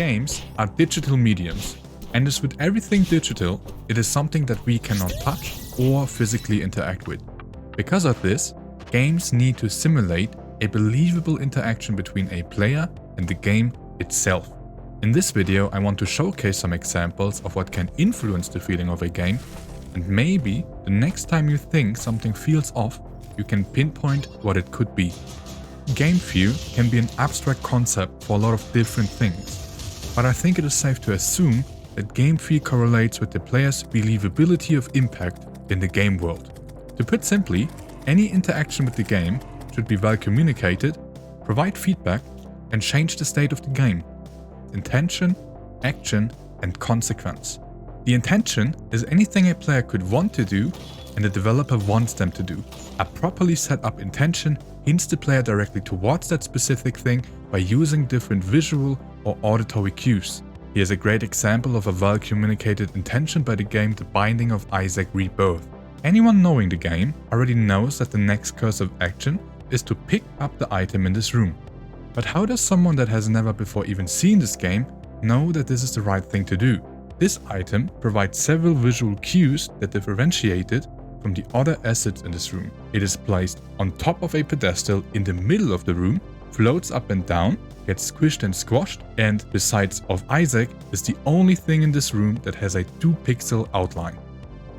Games are digital mediums, and as with everything digital, it is something that we cannot touch or physically interact with. Because of this, games need to simulate a believable interaction between a player and the game itself. In this video, I want to showcase some examples of what can influence the feeling of a game, and maybe the next time you think something feels off, you can pinpoint what it could be. Game feel can be an abstract concept for a lot of different things, but I think it is safe to assume that game feel correlates with the player's believability of impact in the game world. To put simply, any interaction with the game should be well communicated, provide feedback, and change the state of the game. Intention, action, and consequence. The intention is anything a player could want to do and the developer wants them to do. A properly set up intention hints the player directly towards that specific thing by using different visual or auditory cues. Here's a great example of a well communicated intention by the game The Binding of Isaac Rebirth. Anyone knowing the game already knows that the next course of action is to pick up the item in this room. But how does someone that has never before even seen this game know that this is the right thing to do? This item provides several visual cues that differentiate it from the other assets in this room. It is placed on top of a pedestal in the middle of the room, floats up and down, gets squished and squashed, and besides of Isaac, is the only thing in this room that has a 2-pixel outline.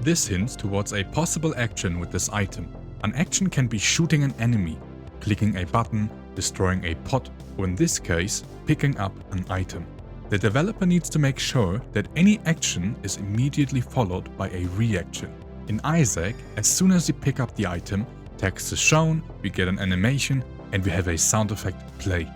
This hints towards a possible action with this item. An action can be shooting an enemy, clicking a button, destroying a pot, or in this case, picking up an item. The developer needs to make sure that any action is immediately followed by a reaction. In Isaac, as soon as you pick up the item, text is shown, we get an animation, and we have a sound effect play.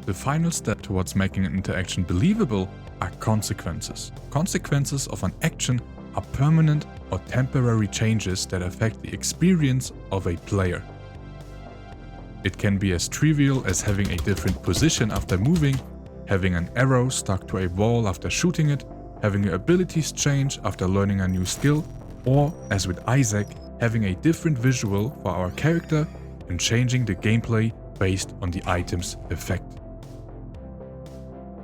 The final step towards making an interaction believable are consequences. Consequences of an action are permanent or temporary changes that affect the experience of a player. It can be as trivial as having a different position after moving, having an arrow stuck to a wall after shooting it, having your abilities change after learning a new skill, or, as with Isaac, having a different visual for our character and changing the gameplay based on the item's effect.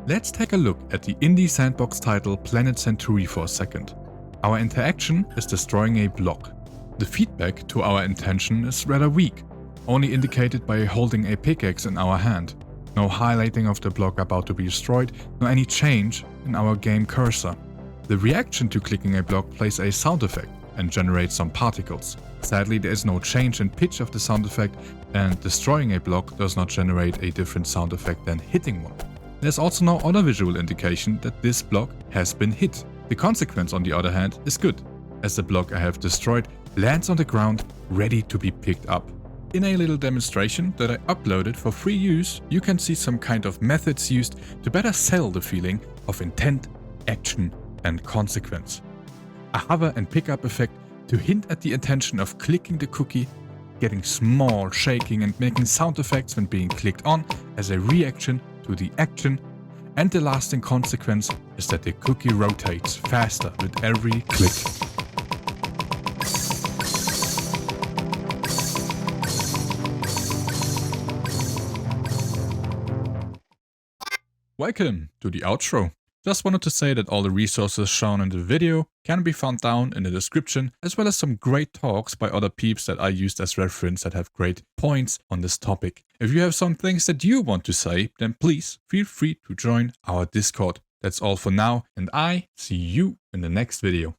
Let's take a look at the indie sandbox title Planet Centauri for a second. Our interaction is destroying a block. The feedback to our intention is rather weak, only indicated by holding a pickaxe in our hand. No highlighting of the block about to be destroyed, nor any change in our game cursor. The reaction to clicking a block plays a sound effect and generates some particles. Sadly, there is no change in pitch of the sound effect, and destroying a block does not generate a different sound effect than hitting one. There's also no other visual indication that this block has been hit. The consequence, on the other hand, is good, as the block I have destroyed lands on the ground ready to be picked up. In a little demonstration that I uploaded for free use, you can see some kind of methods used to better sell the feeling of intent, action, and consequence. A hover and pickup effect to hint at the intention of clicking the cookie, getting small shaking and making sound effects when being clicked on as a reaction to the action, and the lasting consequence is that the cookie rotates faster with every click. Welcome to the outro. Just wanted to say that all the resources shown in the video can be found down in the description, as well as some great talks by other peeps that I used as reference that have great points on this topic. If you have some things that you want to say, then please feel free to join our Discord. That's all for now, and I see you in the next video.